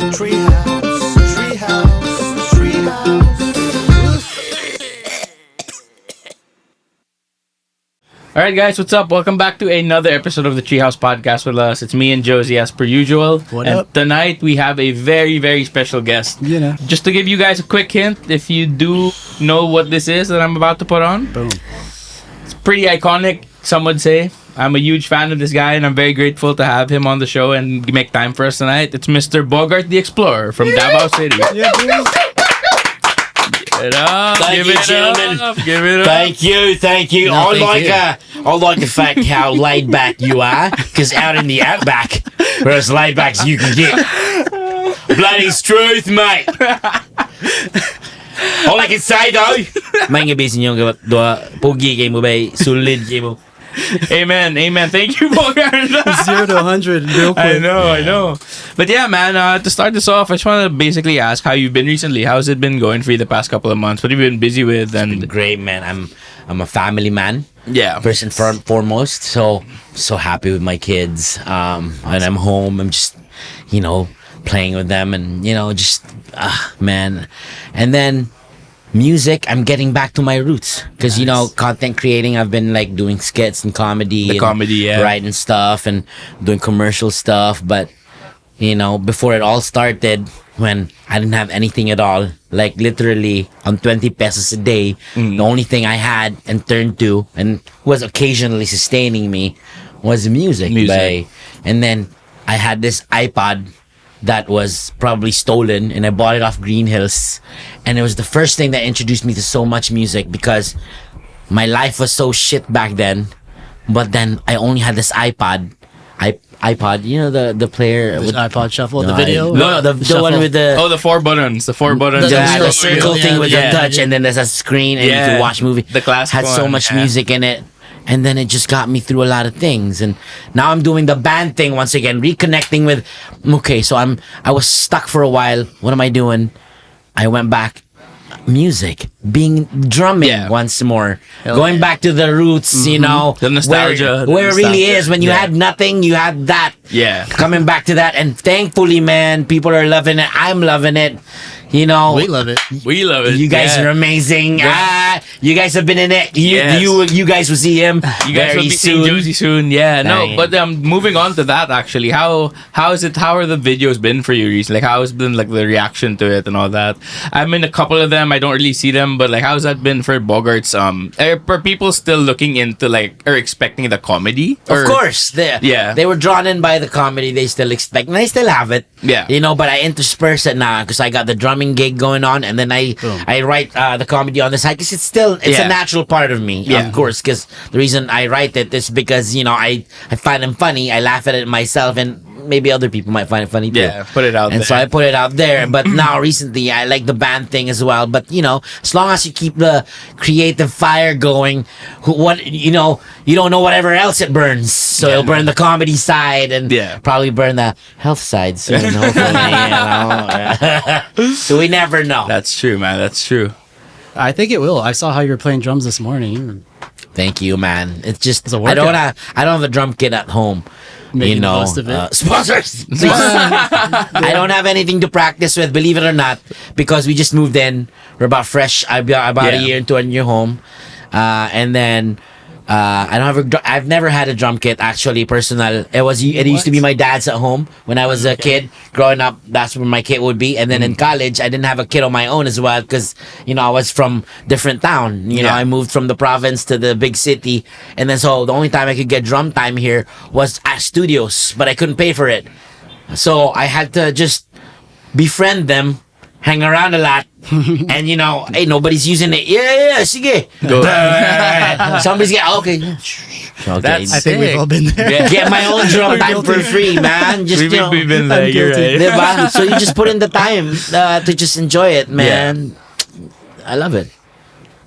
Treehouse, treehouse, treehouse. Alright guys, what's up? Welcome back to another episode of the Treehouse podcast with us. It's me and Josie as per usual. What and up? Tonight we have a very, very special guest. You know. Just to give you guys a quick hint, if you do know what this is that I'm about to put on, Boom. it's pretty iconic, some would say. I'm a huge fan of this guy and I'm very grateful to have him on the show and make time for us tonight. It's Mr. Bogart The Explorer from Davao City. Yeah, boom. Give it up, Thank give you, it gentlemen. up, give it up. Thank you. No, I like the fact how laid back you are, because out in the outback, we're as laid back as you can get. Bloody truth, mate. All I can say though, mga bisin yung pugi kay mo ba, solid kay mo. Amen, amen. Thank you, Bogart. 0 to 100 real quick. I know. But yeah, man, to start this off, I just want to basically ask how you've been recently. How's it been going for you the past couple of months? What have you been busy with? Been great, man. I'm a family man. Yeah. First and foremost, so happy with my kids. When I'm home, I'm just, playing with them, and man. And then music, I'm getting back to my roots because Nice. content creating. I've been like doing skits and comedy, writing stuff and doing commercial stuff. But before it all started, when I didn't have anything at all, like literally on 20 pesos a day, the only thing I had and turned to and was occasionally sustaining me was music. Bae. And then I had this iPod that was probably stolen, and I bought it off Green Hills, and it was the first thing that introduced me to so much music because my life was so shit back then. But then I only had this iPod, the player with iPod Shuffle, the No, video? the one with the Oh, the four buttons. The the circle thing with the touch, and then there's a screen, and you can watch movie. The classic had so one, much yeah. music in it, and then it just got me through a lot of things. And now I'm doing the band thing once again, reconnecting with. Okay, so I was stuck for a while. What am I doing? I went back. Music, drumming once more, going back to the roots, the nostalgia, where it really is. When you had nothing, you had that. Yeah. Coming back to that, and thankfully, man, people are loving it. I'm loving it. We love it. We love it. You guys are amazing. You guys have been in it. You guys will see him You guys will very be seeing soon. Josie soon. Yeah, no, Dang. but moving on to that actually, how are the videos been for you recently? Like how has been like the reaction to it and all that? I'm in a couple of them. I don't really see them, but like how's that been for Bogart's? Are people still looking into or expecting the comedy? Of course, they were drawn in by the comedy. They still expect, and they still have it. Yeah. But I intersperse it now because I got the drumming gig going on, and then I write the comedy on the side because it's a natural part of me, of course. Because the reason I write it is because I find them funny. I laugh at it myself, and maybe other people might find it funny too. Yeah, put it out and there. so I put it out there. But now recently, I like the band thing as well. But as long as you keep the creative fire going, you don't know whatever else it burns. So it'll burn the comedy side and probably burn the health side soon. Hopefully, so we never know. That's true, man. That's true. I think it will. I saw how you were playing drums this morning. Thank you, man. It's just It's a I don't workout. have a drum kit at home. Making the most of it. Sponsors. Please. I don't have anything to practice with, believe it or not, because we just moved in. We're about fresh. About a year into a new home, and then. I don't have I've never had a drum kit actually personal. It used to be my dad's at home when I was a kid growing up. That's where my kit would be. And then in college, I didn't have a kit on my own as well because I was from different town. I moved from the province to the big city, and then so the only time I could get drum time here was at studios, but I couldn't pay for it. So I had to just befriend them. Hang around a lot, and hey, nobody's using it. Yeah, sige. Go. Somebody's okay. That's I think we've all been there. Yeah. Get my own drum I'm time for guilty. free, man. Just We've been there. I'm You're guilty. right. diba? So you just put in the time to just enjoy it, man. I love it.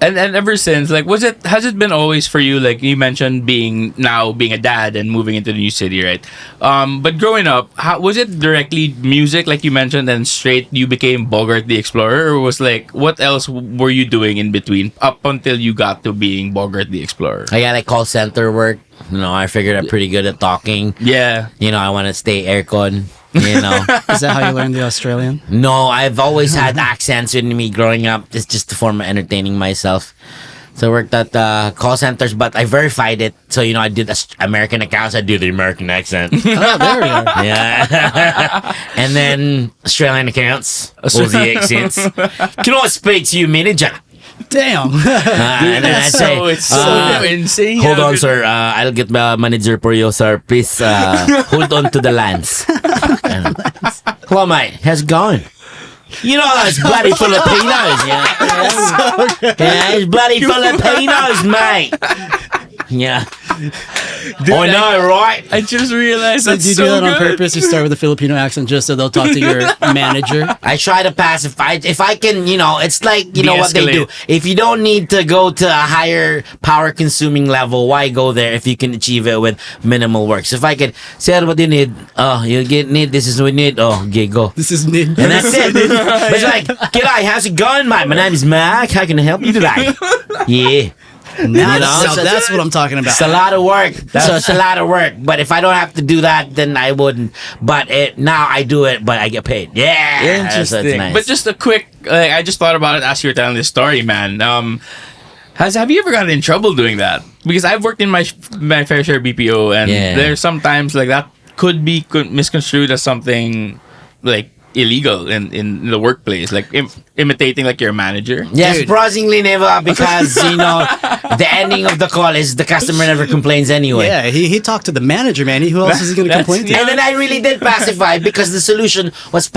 And ever since, like, has it been always for you? Like you mentioned, being a dad and moving into the new city, right? But growing up, was it directly music, like you mentioned, and straight you became Bogart the Explorer, or was like what else were you doing in between up until you got to being Bogart the Explorer? I got like call center work. I figured I'm pretty good at talking. Yeah. I want to stay aircon. You know. Is that how you learned the Australian? No, I've always had accents with me growing up. It's just a form of entertaining myself. So I worked at call centers, but I verified it. So, I did American accounts. I do the American accent. Oh, there we are. Yeah. And then Australian accounts. Aussie accents. Can I speak to you, manager? Damn. And then I say, it's so insane. hold how on, good- sir. I'll get my manager for you, sir. Please hold on to the lines. Hello, mate. How's it going? You know those bloody Filipinos, yeah? Yeah, those bloody Filipinos, mate. Yeah. I know, right? I just realized So that's do you so do that on good. purpose? You start with a Filipino accent just so they'll talk to your manager? I try to pacify. If I can, it's like, what they do. De-escalate. If you don't need to go to a higher power consuming level, why go there if you can achieve it with minimal work? So if I could, sir, what do you need? Oh, need, this is what we need. Oh, okay, go. This is me. And that's it. But it's like, g'day, how's it going, mate? My name is Mark. How can I help you today? Yeah. Now, so that's what I'm talking about. It's a lot of work. So it's a lot of work. But if I don't have to do that, then I wouldn't. But now I do it, but I get paid. Yeah. So Interesting. it's nice. But just a quick, I just thought about it as you were telling this story, man. Have you ever gotten in trouble doing that? Because I've worked in my fair share of BPO, and Yeah. there's sometimes like that could be misconstrued as something like illegal in the workplace, like imitating like your manager. Yeah, Dude. surprisingly never, because the ending of the call is the customer never complains anyway. Yeah, he talked to the manager, man. Who else is he going to That's- complain to? yeah. And then I really did pacify, because the solution was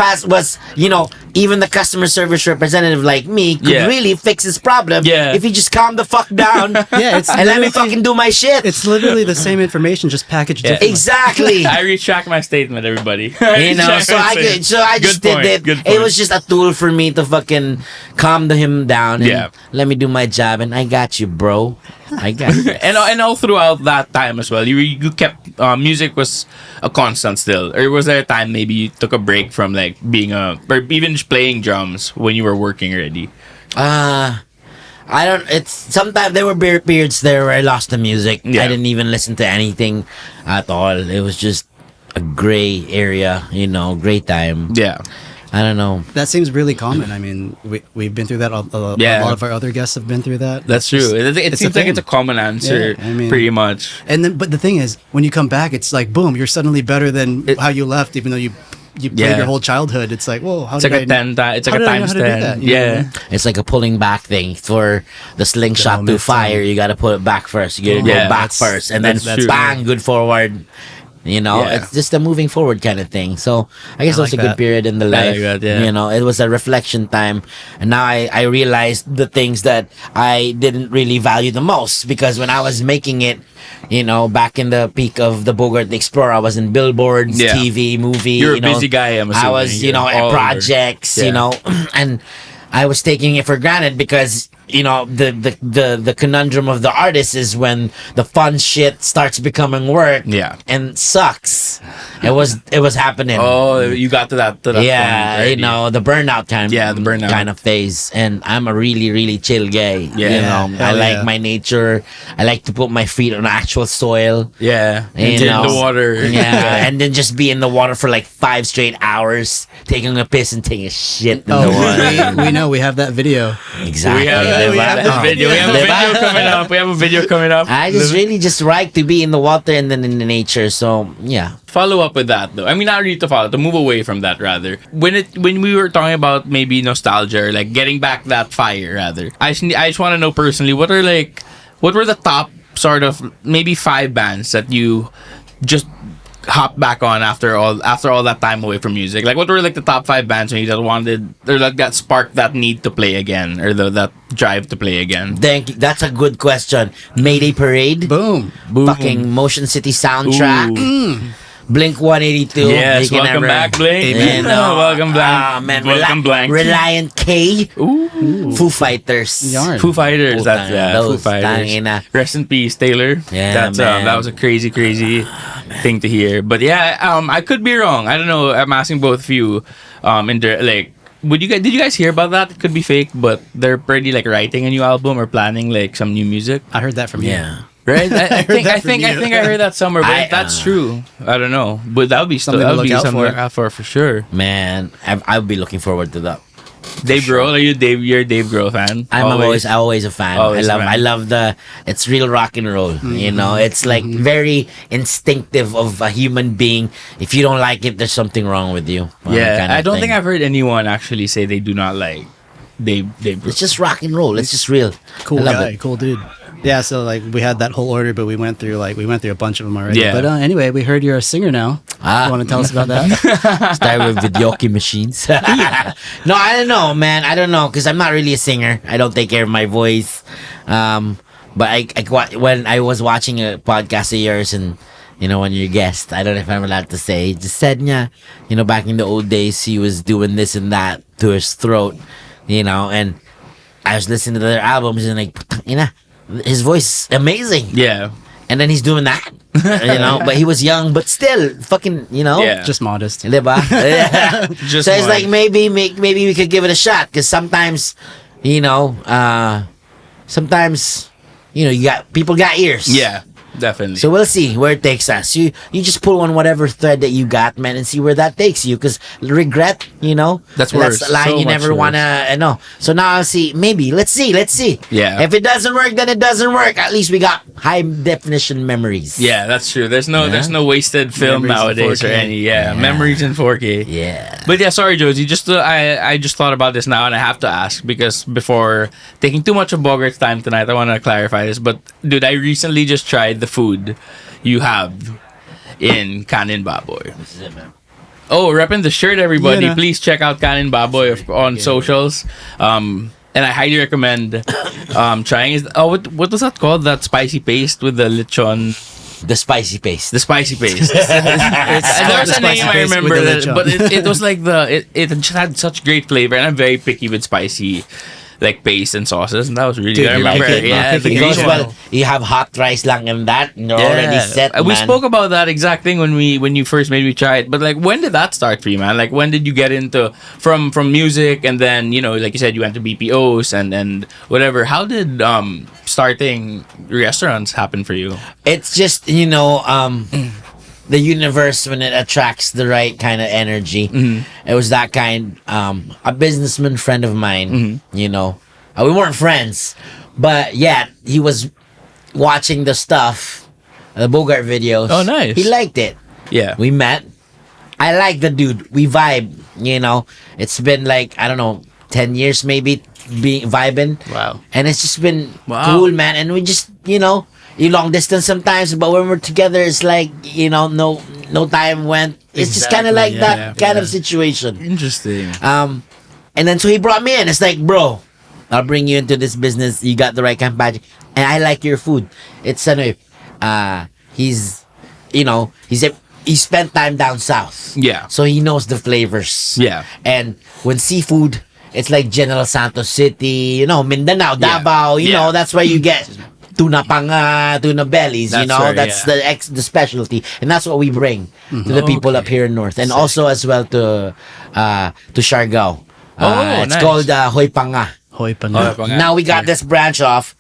even the customer service representative like me could Yeah. really fix his problem Yeah. if he just calmed the fuck down Yeah, it's and let me literally- fucking do my shit. It's literally the same information, just packaged Yeah. differently. Exactly. I retract my statement, everybody. So I just did it. Good It point. was just a tool for me to fucking calm him down and Yeah. let me do my job. And I got you, bro. I got you. and all throughout that time as well, you kept music was a constant still, or was there a time maybe you took a break from like being or even just playing drums when you were working already? I don't. It's sometimes there were periods there where I lost the music. Yeah. I didn't even listen to anything at all. It was just a gray area, gray time. Yeah. I don't know. That seems really common. I mean, we've been through that. A Yeah. lot of our other guests have been through that. That's true. It it's a seems like thing. it's a common answer, Yeah, I mean- pretty much. And then, but the thing is, when you come back, it's like boom, you're suddenly better than It- how you left, even though you played Yeah. your whole childhood. It's like, whoa, how It's did like a I? 10 It's like how a did I know times how to do 10. that? You know what I Yeah. mean? It's like a pulling back thing. For the slingshot to moment, fire, you got to put it back first. You got to Yeah, go back that's- first, and then that's true. bang, good forward. Yeah. It's just a moving forward kind of thing. So I guess I that was a like good that. period in the I life. like that, yeah. It was a reflection time, and now I realized the things that I didn't really value the most, because when I was making it, back in the peak of the Bogart The Explorer, I was in billboards, Yeah. TV, movie. You're a busy guy, I'm I assuming. was, You're at all over. projects, Yeah. and I was taking it for granted, because the conundrum of the artist is when the fun shit starts becoming work, Yeah. and sucks. It was happening. Oh, you got to that Yeah, point already. the burnout time. Yeah, the burnout. kind of phase. And I'm a really, really chill guy. Yeah. I Hell like yeah. my nature. I like to put my feet on actual soil. Yeah. You Into know. the water. Yeah, and then just be in the water for like 5 straight hours, taking a piss and taking a shit in Oh, the water. we know we have that video. Exactly. We have Diba? that video. We have a Diba? video coming up. We have a video coming up. I just really just like to be in the water and then in the nature. So yeah. Follow up with that though. I mean, not really to follow, to move away from that rather. When we were talking about maybe nostalgia or like getting back that fire rather, I just want to know personally, what were the top sort of maybe 5 bands that you just hop back on after all that time away from music? Like, what were like the top 5 bands when you that wanted or that sparked that need to play again, or that drive to play again? Thank you. That's a good question. Mayday Parade. Boom. Fucking Motion City soundtrack. Ooh. Blink 182. Yes, They can welcome never- back, Blink. You know, Welcome Blank. ah, man, Welcome Blank. Reliant K. Ooh. Foo Fighters. Yarn. Foo Fighters. That's Putang, Foo those, Fighters. tangina. Rest in peace, Taylor. Yeah, That's man. that was a crazy thing to hear. But yeah, I could be wrong. I don't know. I'm asking both of you. Did you guys hear about that? It could be fake, but they're pretty like writing a new album or planning like some new music. I heard that from you. Yeah. Right? I think that I think from I you. think I heard that somewhere, but I, if that's true, I don't know. But that would be Something to that would look be out something for. to look out for sure. Man, I'll be looking forward to that. Dave Grohl, are you you're a Dave Grohl fan? I'm always a fan. Always a fan. I love it's real rock and roll. You know, it's like very instinctive of a human being. If you don't like it, there's something wrong with you. Yeah, kind of I don't think thing. I've heard anyone actually say they do not like Dave Grohl. It's just rock and roll. It's just real. Cool I love guy, it. cool dude. Yeah, so like we had that whole order, but we went through a bunch of them already. Yeah. But anyway, we heard you're a singer now. Ah. You want to tell us about that? Start with videoke machines. No, I don't know, man. I don't know because I'm not really a singer. I don't take care of my voice. But when I was watching a podcast of yours and when you're a guest, I don't know if I'm allowed to say, just said niya, back in the old days he was doing this and that to his throat, and I was listening to their albums and like, his voice amazing. Yeah. And then he's doing that, but he was young, but still fucking, Yeah. Just modest. Diba? Yeah. Just So it's one. like maybe we could give it a shot because sometimes, sometimes, you got people got ears. Yeah, definitely. So we'll see where it takes us. You just pull on whatever thread that you got, man, and see where that takes you. Because regret, That's worse. That's a line So you much never worse. wanna know. So now I'll see. Maybe let's see. Yeah. If it doesn't work, then it doesn't work. At least we got high definition memories. Yeah, that's true. There's no wasted film Memories in nowadays or 4K. any. Yeah, memories in 4K. Yeah. But yeah, sorry, Josie. Just I just thought about this now, and I have to ask because before taking too much of Bogart's time tonight, I want to clarify this. But dude, I recently just tried the food you have in Kanin Baboy. This is it, man. Oh, repping the shirt, everybody! Yeah, na. Please check out Kanin Baboy on socials. And I highly recommend trying. What was that called? That spicy paste with the lechon. The spicy paste. The spicy paste. There's a the name spicy I paste with remember, the that, lechon. but it was like it just had such great flavor, and I'm very picky with spicy, like paste and sauces, and that was really Dude, good. I you like remember, it. You're yeah, the picking It green goes Green one. well. You have hot rice lang and that, and you're Yeah. already set, man. We spoke about that exact thing when you first made me try it. But like, when did that start for you, man? Like, when did you get into from music, and then like you said, you went to BPOs and whatever. How did starting restaurants happen for you? It's just the universe when it attracts the right kind of energy. It was that kind. A businessman friend of mine, we weren't friends, but yeah, he was watching the stuff, the Bogart videos. Oh, nice. He liked it. Yeah. We met. I like the dude. We vibe. It's been like I don't know, 10 years maybe being vibing. Wow. And it's just been Wow. cool, man. And we just you long distance sometimes, but when we're together, it's like no time went. It's just kind of like Exactly, that yeah, kind yeah. of situation. Interesting. And then so he brought me in. It's like, bro, I'll bring you into this business. You got the right kind of budget, and I like your food. It's he spent time down south. Yeah. So he knows the flavors. Yeah. And when seafood, it's like General Santos City, Mindanao, Yeah. Davao, Yeah. that's where you get tuna panga, tuna bellies, That's where, that's yeah. the specialty. And that's what we bring to the people up here in North. And also as well to Siargao. It's nice. called Hoy Panga. Hoy pa Oh, na. panga. Now we got this branch off.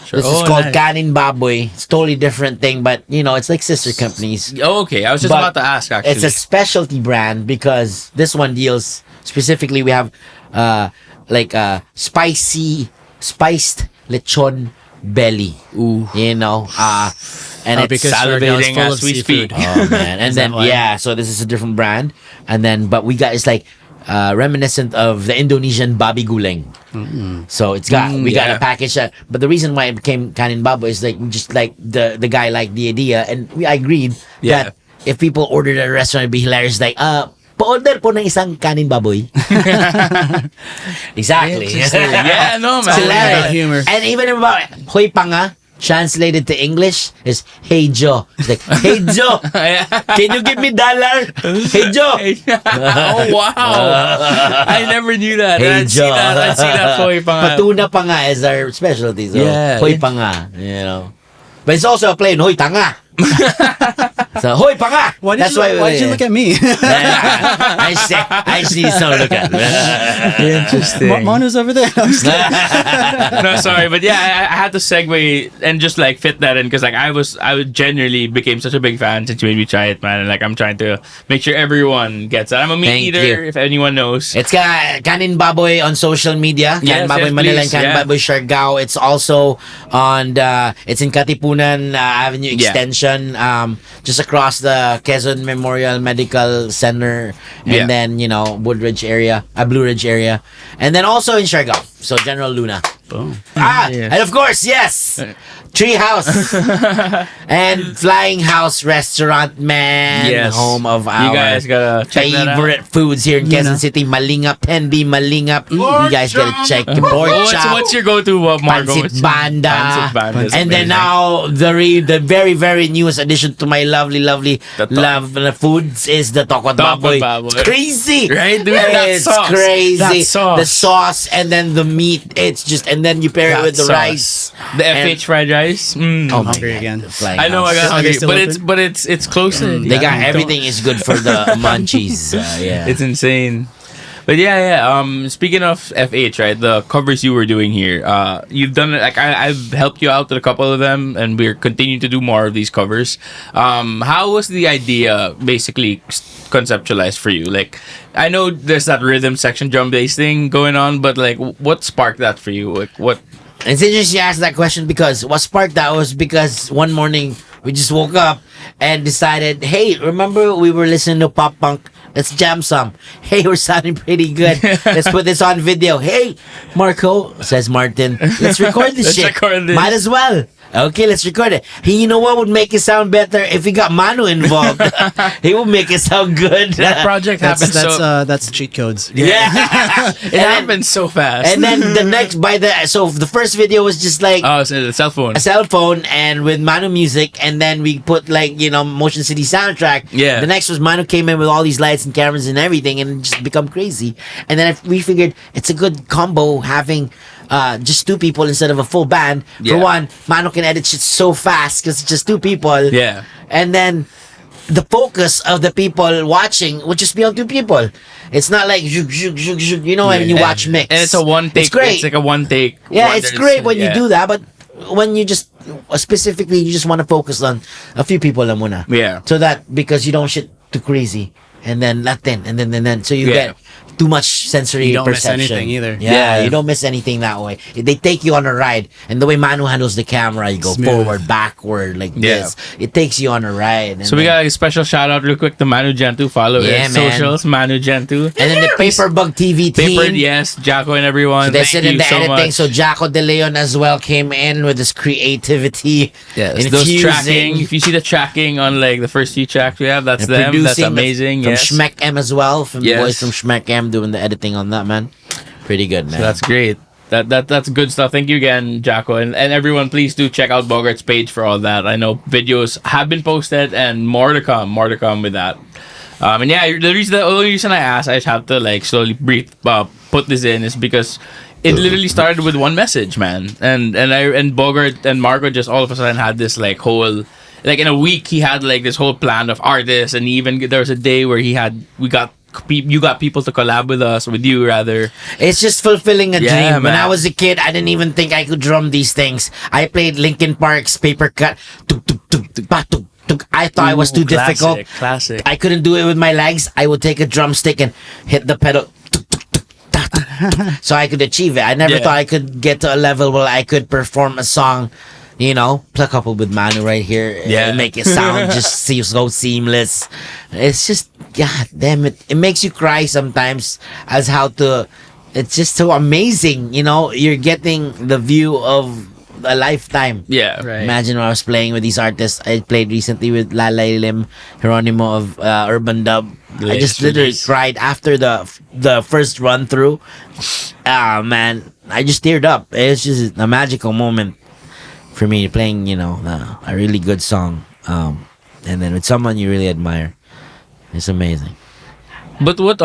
Sure. This is Oh, called nice. Kanin Baboy. It's totally different thing, but it's like sister companies. Oh, okay. I was just But about to ask actually. It's a specialty brand because this one deals specifically. We have spiced lechon belly. Ooh. And it's because salivating Siargao is full as of we seafood. speak. oh man, and Is then that why? so this is a different brand, and then but we got it's like reminiscent of the Indonesian babi guleng. So it's got we got yeah. a package that, but the reason why it became Kanin Baboy is like we just like the guy liked the idea, and I agreed Yeah. that if people ordered at a restaurant, it'd be hilarious. Like pa-order po ng isang Kanin Baboy. Exactly. Yeah, no, man. It's hilarious. About humor. And even about Hoy Panga, translated to English is Hey Joe. It's like, Hey Joe, can you give me dollar? Hey Joe. Oh wow! I never knew that. Hey, I'd see Joe. that. I'd see that Hoy Panga. Patuna Panga is our specialty. So Yeah. Hoy Panga, But it's also a plain Hoy Tanga. So, hoy, panga! Why did you look at me? I see so look at Interesting. Manu's over there. I'm just kidding. No, sorry, but yeah, I had to segue and just like fit that in because like I genuinely became such a big fan since you made me try it, man. And like I'm trying to make sure everyone gets it. I'm a meat Thank eater, you. if anyone knows. It's Kanin Baboy on social media. Kanin Yes, Baboy yes, Manila please, and Kanin yeah. Baboy Siargao. It's also on it's in Katipunan Avenue Yeah. Extension, just across the Quezon Memorial Medical Center, and Yeah. then Blue Ridge area, and then also in Siargao. So General Luna. Boom. Yes. And of course, yes, Treehouse and Flying House Restaurant, man. Yes. Home of our You guys gotta check that out. favorite foods here in You Quezon know. City. Malingap, Tenby, Malingap. You guys gotta check the pork chop. What's your go-to, Marco? Pancit Banda. Pancit Banda is And then amazing. now the very very newest addition to my lovely The love foods is the Tokwat Tokwat Baboy. Baboy. It's crazy, Right, dude? That It's sauce. crazy. That sauce. The sauce and then the meat. It's just and then you pair it That with the sauce. rice. The And- FH fried rice. Oh my hungry God, again. the Flying I know I House. got Are they hungry, still but open? it's closer. They got Yeah. everything is good for the munchies. Yeah. It's insane. But yeah. Speaking of FH, right? The covers you were doing here, you've done it. Like I've helped you out with a couple of them, and we're continuing to do more of these covers. How was the idea basically conceptualized for you? Like, I know there's that rhythm section, drum bass thing going on, but like, what sparked that for you? Like, what? It's interesting you asked that question because what sparked that was because one morning we just woke up and decided, hey, remember we were listening to pop punk? Let's jam some. Hey, we're sounding pretty good. Let's put this on video. Hey, Marco, says Martin, let's record this Let's shit. record this. Might as well. Okay, let's record it. Hey, you know what would make it sound better if we got Manu involved? He would make it sound good. That project happened That's cheat codes. yeah. it happened so fast. And then the next so the first video was just like oh, so the cell phone. a cell phone and with Manu music, and then we put like Motion City soundtrack. Yeah. The next was Manu came in with all these lights and cameras and everything, and it just become crazy. And then we figured it's a good combo having just two people instead of a full band. Yeah. For one, Manu can edit shit so fast because it's just two people. Yeah. And then the focus of the people watching would just be on two people. It's not like zhug, zhug, zhug, zhug, when you watch mix. And it's a one take. It's great. It's like a one take. Yeah, it's wonders. great when you Yeah. do that, but when you just specifically you just want to focus on a few people lang muna. Yeah. So that because you don't shit too crazy and then Latin and then so you Yeah. get too much sensory You don't miss perception. anything either. Yeah, Yeah. you don't miss anything that way. They take you on a ride, and the way Manu handles the camera, you go Smooth. forward, backward like Yeah. this. It takes you on a ride. And So we then- got a special shout out real quick to Manu Gentoo. Follow Yeah, his man. socials, Manu Gentoo. and then the Paper Bug TV team. Papered, yes, Jacko and everyone. So they Thank sit you in the so editing. much. So Jaco De Leon as well came in with his creativity. Yes, those infusing tracking. If you see the tracking on like the first few tracks we have, that's and them. That's producing amazing. From Yes, Schmeck M as well. From the Yes. boys from Schmeck M doing the editing on that, man. Pretty good, man. so that's great. That's good stuff. Thank you again, Jacko, and everyone. Please do check out Bogart's page for all that. I know videos have been posted and more to come. More to come with that. And yeah, the only reason I asked, I just have to like slowly put this in is because it literally started with one message, man. And Bogart and Marco just all of a sudden had this like whole. Like in a week, he had like this whole plan of artists, and even there was a day where you got people to collab with you rather. It's just fulfilling a Yeah, dream. When man. I was a kid, I didn't even think I could drum these things. I played Linkin Park's Paper Cut. Tuk, tuk, tuk, tuk, ba, tuk, tuk. I thought it was too difficult. Classic. I couldn't do it with my legs. I would take a drumstick and hit the pedal. Tuk, tuk, tuk, ta, tuk, so I could achieve it. I never Yeah. thought I could get to a level where I could perform a song, play coupled with Manu right here. Yeah. And make it sound just so seamless. It's just, God damn it. It makes you cry sometimes as how to, it's just so amazing. You're getting the view of a lifetime. Yeah. Right. Imagine when I was playing with these artists. I played recently with Lalay Lim, Geronimo of Urban Dub. I just literally cried after the first run through. Ah, man, I just teared up. It's just a magical moment for me playing, a really good song. And then with someone you really admire. It's amazing. But what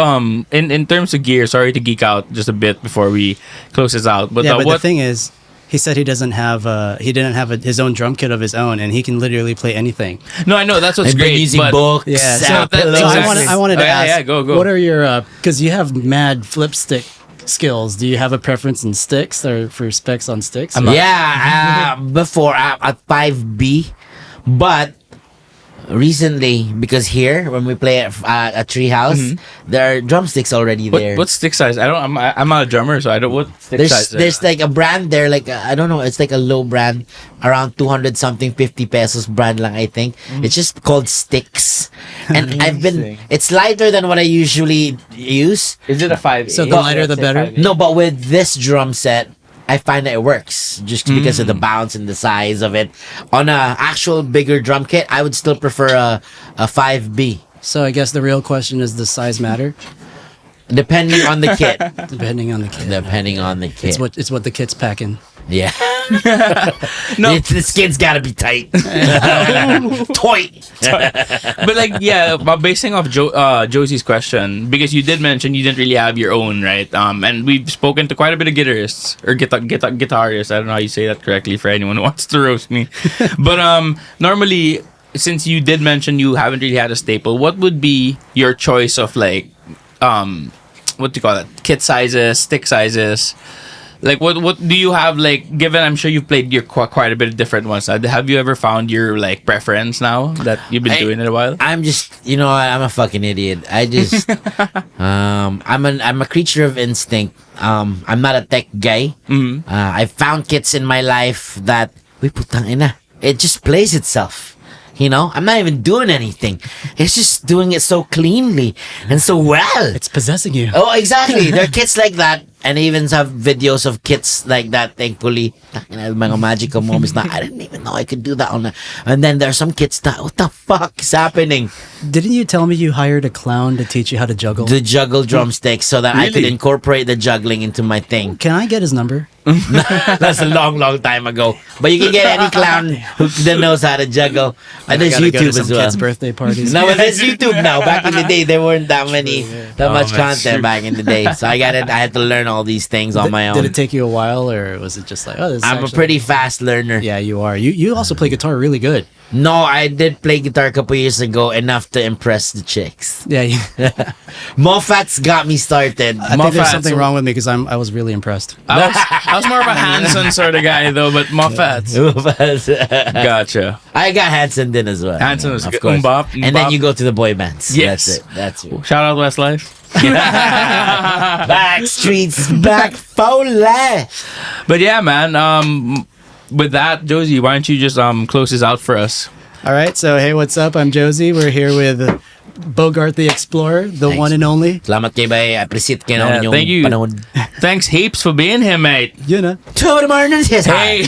in terms of gear, sorry to geek out just a bit before we close this out. But Yeah, but what the thing is, He said he didn't have his own drum kit of his own, and he can literally play anything. No, I know that's what's I've been great. using but books. Yeah, so pillows. So Exactly. I wanted to ask, yeah, go. what are your because you have mad flip stick skills? Do you have a preference in sticks or for specs on sticks? Yeah, before at 5B, but recently because here when we play at Treehouse, there are drumsticks already there. What stick size? I'm not a drummer, so I don't. What stick size? There's like a brand there, like I don't know, it's like a low brand, around 200 something, 50 pesos brand lang, I think. It's just called Sticks, and it's lighter than what I usually use. Is it a 5? So the lighter the better? No, but with this drum set, I find that it works just because of the bounce and the size of it. On a actual bigger drum kit, I would still prefer a 5B. So I guess the real question is, does size matter? Depending on the kit. Depending on the kit. Depending on the kit. It's what the kit's packing. Yeah. No. The skin's gotta be tight. Toy. But like, yeah, basing off Josie's question, because you did mention you didn't really have your own, right? And we've spoken to quite a bit of guitarists or guitarists. I don't know how you say that correctly for anyone who wants to roast me. But normally, since you did mention you haven't really had a staple, what would be your choice of like, what do you call it? Kit sizes, stick sizes. Like what do you have, like, given I'm sure you've played your quite a bit of different ones. Have you ever found your like preference now that you've been doing it a while? I'm just, I'm a fucking idiot. I just, I'm a creature of instinct. I'm not a tech guy. I found kits in my life that, putang ina, it just plays itself. I'm not even doing anything. It's just doing it so cleanly and so well. It's possessing you. Oh, exactly. There are kits like that, and I even have videos of kits like that. Thankfully, mga magical moments na I didn't even know I could do that on that. And then there are some kits that, what the fuck is happening? Didn't you tell me you hired a clown to teach you how to juggle? To juggle drumsticks so that I could Really? incorporate the juggling into my thing. Can I get his number? That's a long, long time ago. But you can get any clown that knows how to juggle. And there's gotta go YouTube to some as well. kids' birthday parties. No, but there's YouTube now. Back in the day, there weren't that many, that Oh, much that's content true. back in the day. So I had to learn all these things on my own. Did it take you a while, or was it just like, oh, this is I'm a actually- pretty fast learner. Yeah, you are. You also play guitar really good. No, I did play guitar a couple years ago, enough to impress the chicks. Yeah, Moffats got me started. I think there's Moffats. something wrong with me because I was really impressed. I was more of a Hanson sort of guy though, but Moffats. Gotcha. I got Hanson then as well. Hanson was of good. course. Mbop, And then Mbop. you go to the boy bands. Yes. That's it. Shout out Westlife. Back streets, back Foley. But yeah, man. With that, Josie, why don't you just close this out for us? All right, so hey, what's up? I'm Josie. We're here with Bogart the Explorer, the Thanks. one and only. Salamat kay bay. Appreciate kayo Yeah, ng inyong thank you. panahon. Thanks heaps for being here, mate. You know. To the morning, yes, Hey.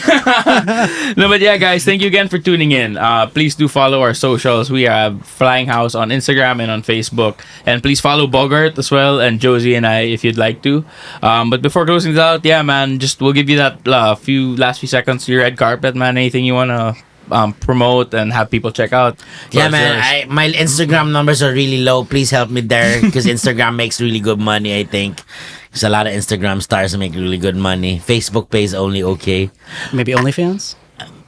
No, but yeah, guys, thank you again for tuning in. Please do follow our socials. We have Flying House on Instagram and on Facebook. And please follow Bogart as well, and Josie and I if you'd like to. But before closing this out, yeah, man, we'll give you that last few seconds to your red carpet, man. Anything you want to promote and have people check out. Yeah, Floor's man. yours. My Instagram numbers are really low. Please help me there because Instagram makes really good money, I think. Because a lot of Instagram stars make really good money. Facebook pays only okay. Maybe OnlyFans?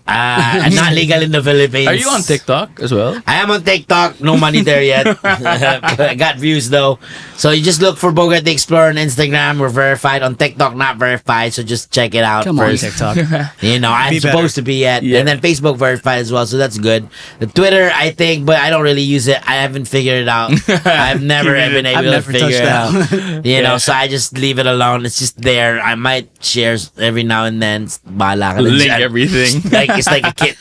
I'm not legal in the Philippines. Are you on TikTok as well? I am on TikTok. No money there yet. I got views though. So you just look for Bogart the Explorer on Instagram. We're verified. On TikTok, not verified. So just check it out Come on, first. TikTok. I'm Be supposed to be at. Yeah. And then Facebook verified as well. So that's good. The Twitter, I think, but I don't really use it. I haven't figured it out. I've never been able to never figure touched it out. that. So I just leave it alone. It's just there. I might share every now and then. Bahala ka na Link dyan. everything. It's like a kid.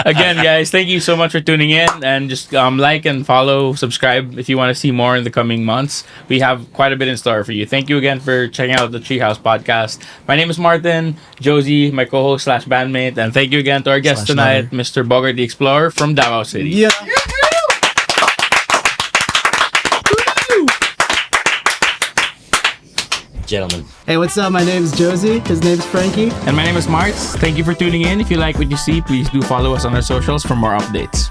Again, guys, thank you so much for tuning in, and just like and follow, subscribe if you want to see more in the coming months. We have quite a bit in store for you. Thank you again for checking out the Treehouse podcast. My name is Martin, Josie, my co-host / bandmate, and thank you again to our guest Slash tonight, Mr. Bogart the Explorer from Davao City. Yeah. Gentlemen. Hey, what's up? My name is Josie. His name's Frankie. And my name is Martz. Thank you for tuning in. If you like what you see, please do follow us on our socials for more updates.